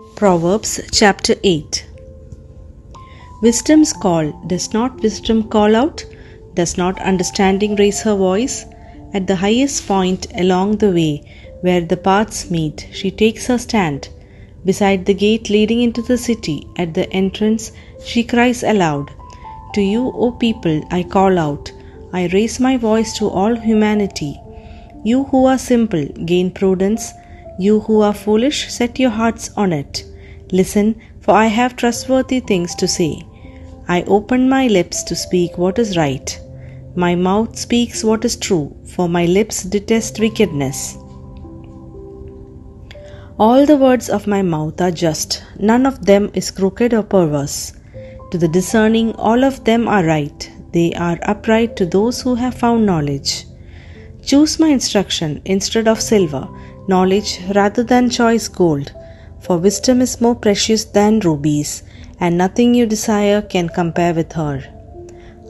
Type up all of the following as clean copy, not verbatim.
Proverbs chapter 8. Wisdom's call. Does not wisdom call out? Does not understanding raise her voice? At the highest point along the way where the paths meet, she takes her stand. Beside the gate leading into the city, at the entrance, she cries aloud, "To you, O people, I call out. I raise my voice to all humanity. You who are simple, gain prudence. You who are foolish, set your hearts on it. Listen, for I have trustworthy things to say. I open my lips to speak what is right. My mouth speaks what is true, for my lips detest wickedness. All the words of my mouth are just, none of them is crooked or perverse. To the discerning, all of them are right. They are upright to those who have found knowledge. Choose my instruction instead of silver, knowledge rather than choice gold. For wisdom is more precious than rubies, and nothing you desire can compare with her.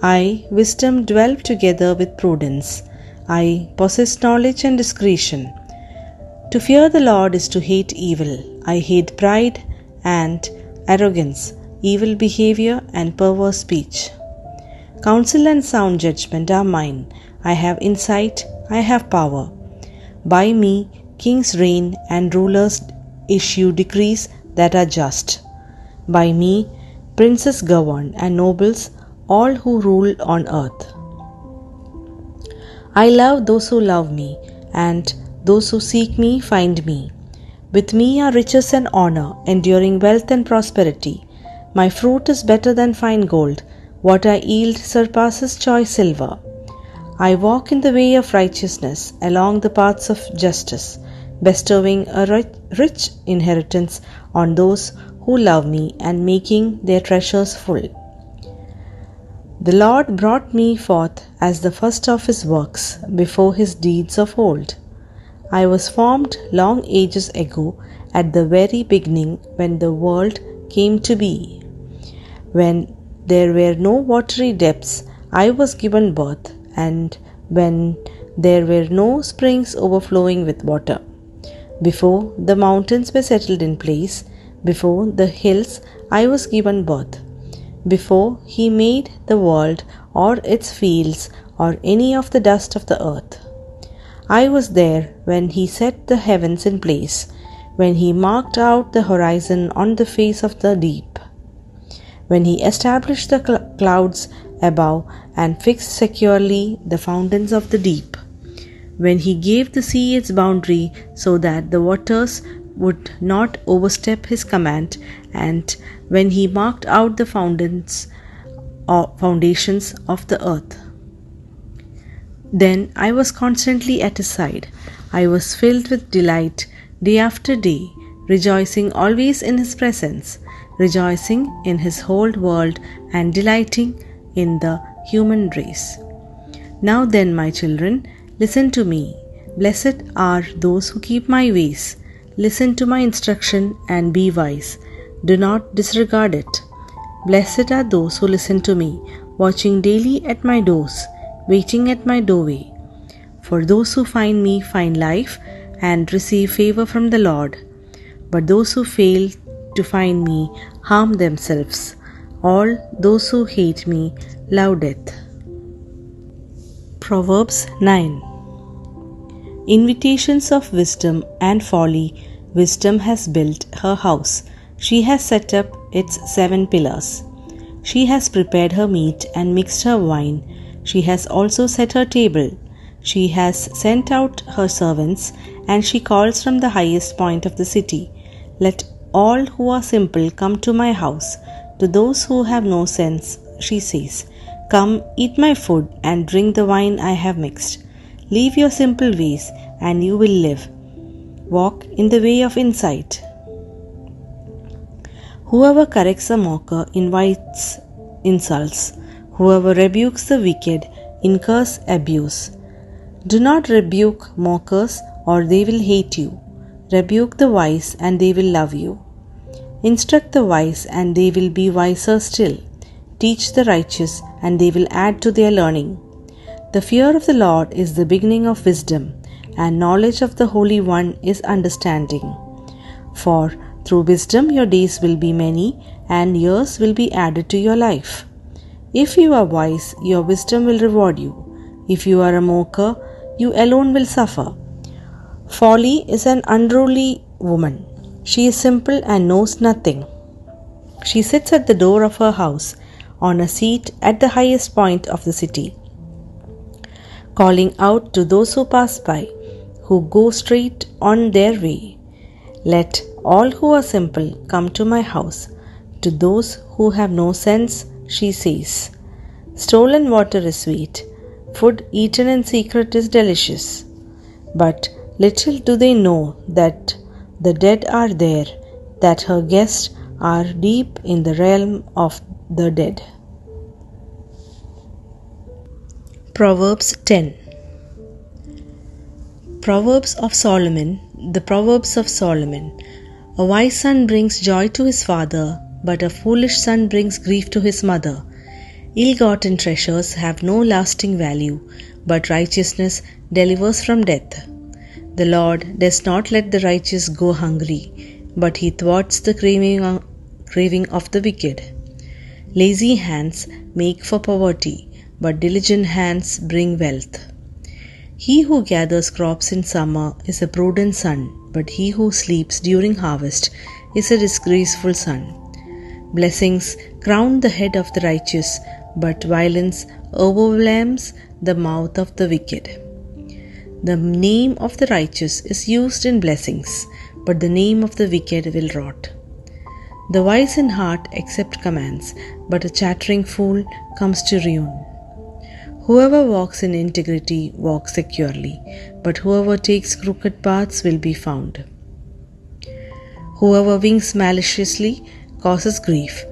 I, wisdom, dwell together with prudence. I possess knowledge and discretion. To fear the Lord is to hate evil. I hate pride and arrogance, evil behavior and perverse speech. Counsel and sound judgment are mine. I have insight, I have power. By me, kings reign and rulers issue decrees that are just. By me, princes govern and nobles, all who rule on earth. I love those who love me, and those who seek me find me. With me are riches and honor, enduring wealth and prosperity. My fruit is better than fine gold. What I yield surpasses choice silver. I walk in the way of righteousness, along the paths of justice, bestowing a rich inheritance on those who love me and making their treasures full. The Lord brought me forth as the first of his works, before his deeds of old. I was formed long ages ago, at the very beginning, when the world came to be. When there were no watery depths, I was given birth, and when there were no springs overflowing with water. Before the mountains were settled in place, before the hills I was given birth. Before he made the world or its fields or any of the dust of the earth. I was there when he set the heavens in place, when he marked out the horizon on the face of the deep, when he established the clouds above and fixed securely the fountains of the deep, when he gave the sea its boundary so that the waters would not overstep his command, and when he marked out the foundations of the earth. Then I was constantly at his side. I was filled with delight day after day, rejoicing always in his presence, rejoicing in his whole world and delighting in the human race. Now then, my children, listen to me. Blessed are those who keep my ways. Listen to my instruction and be wise. Do not disregard it. Blessed are those who listen to me, watching daily at my doors, waiting at my doorway. For those who find me find life and receive favor from the Lord. But those who fail to find me harm themselves. All those who hate me love death. Proverbs 9. Invitations of wisdom and folly. Wisdom has built her house. She has set up its 7 pillars. She has prepared her meat and mixed her wine. She has also set her table. She has sent out her servants, and she calls from the highest point of the city. Let all who are simple come to my house. To those who have no sense, she says, "Come, eat my food and drink the wine I have mixed. Leave your simple ways, and you will live. Walk in the way of insight." Whoever corrects a mocker invites insults. Whoever rebukes the wicked incurs abuse. Do not rebuke mockers, or they will hate you. Rebuke the wise, and they will love you. Instruct the wise, and they will be wiser still. Teach the righteous, and they will add to their learning. The fear of the Lord is the beginning of wisdom, and knowledge of the Holy One is understanding. For Through wisdom, your days will be many, and years will be added to your life. If you are wise, your wisdom will reward you. If you are a mocker, you alone will suffer. Folly is an unruly woman. She is simple and knows nothing. She sits at the door of her house, on a seat at the highest point of the city, calling out to those who pass by, who go straight on their way. Let all who are simple come to my house. To those who have no sense, she says, stolen water is sweet, food eaten in secret is delicious. But little do they know that the dead are there, that her guests are deep in the realm of the dead. Proverbs 10. Proverbs of Solomon. The Proverbs of Solomon. A wise son brings joy to his father, but a foolish son brings grief to his mother. Ill-gotten treasures have no lasting value, but righteousness delivers from death. The Lord does not let the righteous go hungry, but he thwarts the craving of the wicked. Lazy hands make for poverty, but diligent hands bring wealth. He who gathers crops in summer is a prudent son, but he who sleeps during harvest is a disgraceful son. Blessings crown the head of the righteous, but violence overwhelms the mouth of the wicked. The name of the righteous is used in blessings, but the name of the wicked will rot. The wise in heart accept commands, but a chattering fool comes to ruin. Whoever walks in integrity walks securely, but whoever takes crooked paths will be found. Whoever winks maliciously causes grief,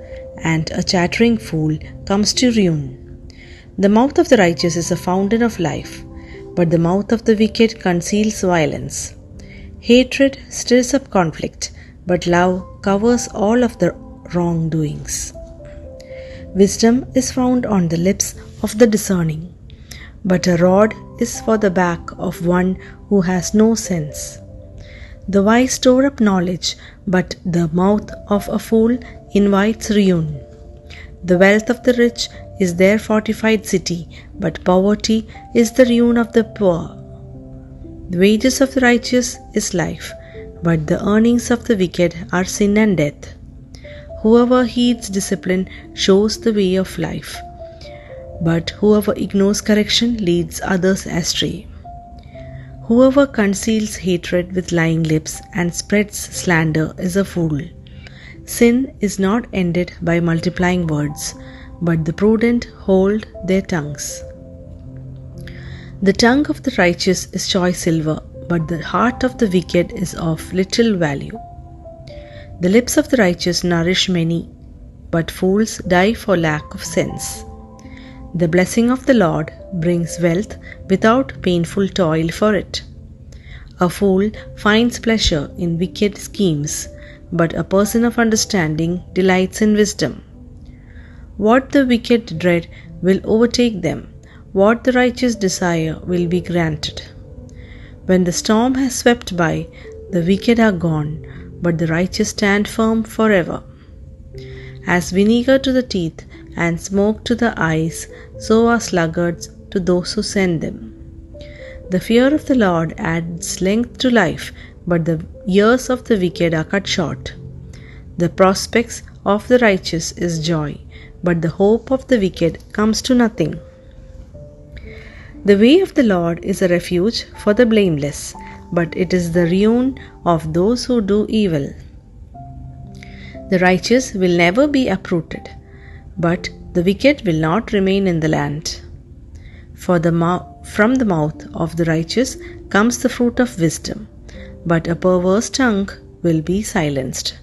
and a chattering fool comes to ruin. The mouth of the righteous is a fountain of life, but the mouth of the wicked conceals violence. Hatred stirs up conflict, but love covers all of the wrongdoings. Wisdom is found on the lips of the discerning, but a rod is for the back of one who has no sense. The wise store up knowledge, but the mouth of a fool invites ruin. The wealth of the rich is their fortified city, but poverty is the ruin of the poor. The wages of the righteous is life, but the earnings of the wicked are sin and death. Whoever heeds discipline shows the way of life, but whoever ignores correction leads others astray. Whoever conceals hatred with lying lips and spreads slander is a fool. Sin is not ended by multiplying words, but the prudent hold their tongues. The tongue of the righteous is choice silver, but the heart of the wicked is of little value. The lips of the righteous nourish many, but fools die for lack of sense. The blessing of the Lord brings wealth without painful toil for it. A fool finds pleasure in wicked schemes, but a person of understanding delights in wisdom. What the wicked dread will overtake them, what the righteous desire will be granted. When the storm has swept by, the wicked are gone, but the righteous stand firm forever. As vinegar to the teeth and smoke to the eyes, so are sluggards to those who send them. The fear of the Lord adds length to life, but the years of the wicked are cut short. The prospects of the righteous is joy, but the hope of the wicked comes to nothing. The way of the Lord is a refuge for the blameless, but it is the ruin of those who do evil. The righteous will never be uprooted, but the wicked will not remain in the land. From the mouth of the righteous comes the fruit of wisdom, but a perverse tongue will be silenced.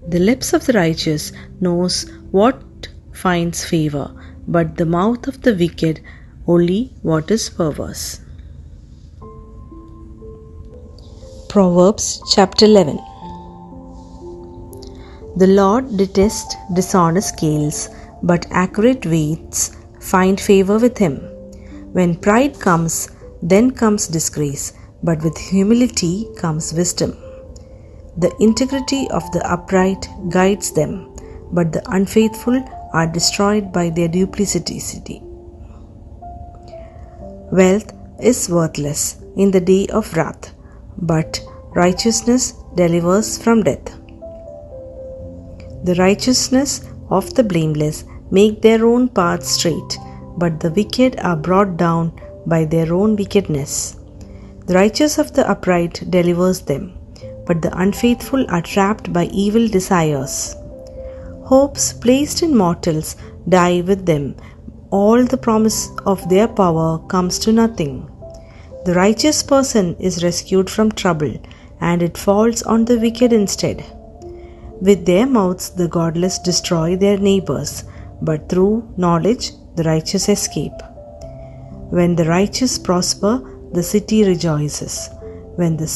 The lips of the righteous knows what finds favor, but the mouth of the wicked only what is perverse. Proverbs chapter 11. The Lord detests dishonest scales, but accurate weights find favor with him. When pride comes, then comes disgrace, but with humility comes wisdom. The integrity of the upright guides them, but the unfaithful are destroyed by their duplicity. Wealth is worthless in the day of wrath, but righteousness delivers from death. The righteousness of the blameless make their own paths straight, but the wicked are brought down by their own wickedness. The righteous of the upright delivers them, but the unfaithful are trapped by evil desires. Hopes placed in mortals die with them. All the promise of their power comes to nothing. The righteous person is rescued from trouble, and it falls on the wicked instead. With their mouths the godless destroy their neighbors, but through knowledge the righteous escape. When the righteous prosper, the city rejoices. When the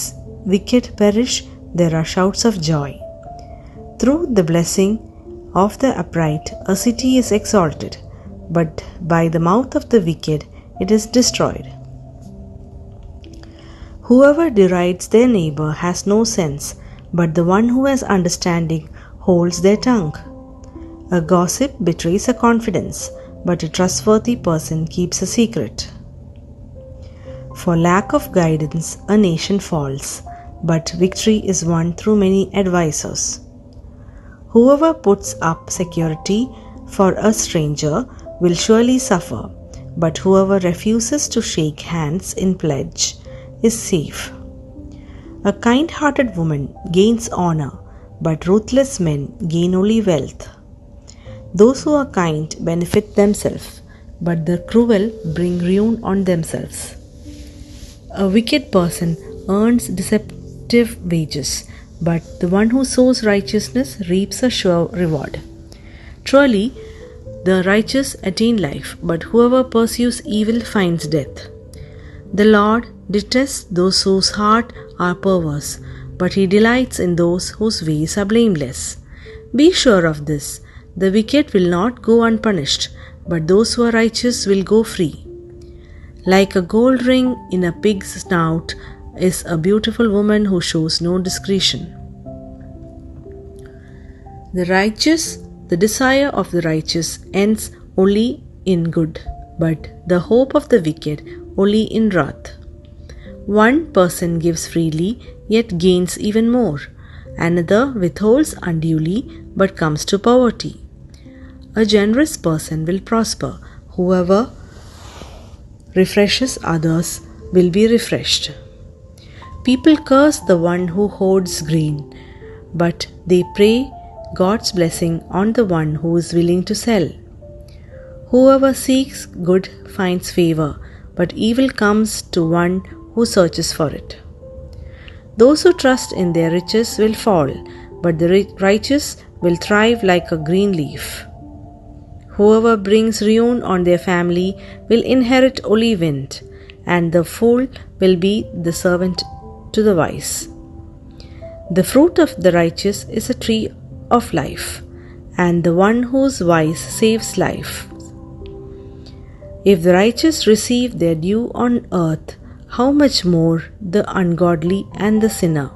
wicked perish, there are shouts of joy. Through the blessing of the upright, a city is exalted, but by the mouth of the wicked it is destroyed. Whoever derides their neighbor has no sense, but the one who has understanding holds their tongue. A gossip betrays a confidence, but a trustworthy person keeps a secret. For lack of guidance, a nation falls, but victory is won through many advisers. Whoever puts up security for a stranger will surely suffer, but whoever refuses to shake hands in pledge is safe. A kind-hearted woman gains honor, but ruthless men gain only wealth. Those who are kind benefit themselves, but the cruel bring ruin on themselves. A wicked person earns deceptive wages, but the one who sows righteousness reaps a sure reward. Truly, the righteous attain life, but whoever pursues evil finds death. The Lord detests those whose heart are perverse, but He delights in those whose ways are blameless. Be sure of this, the wicked will not go unpunished, but those who are righteous will go free. Like a gold ring in a pig's snout is a beautiful woman who shows no discretion. The desire of the righteous ends only in good, but the hope of the wicked only in wrath. One person gives freely, yet gains even more. Another withholds unduly, but comes to poverty. A generous person will prosper. Whoever refreshes others will be refreshed. People curse the one who hoards grain, but they pray God's blessing on the one who is willing to sell. Whoever seeks good finds favor, but evil comes to one who searches for it. Those who trust in their riches will fall, but the righteous will thrive like a green leaf. Whoever brings ruin on their family will inherit only wind, and the fool will be the servant to the wise. The fruit of the righteous is a tree of life, and the one who is wise saves life. If the righteous receive their due on earth, how much more the ungodly and the sinner?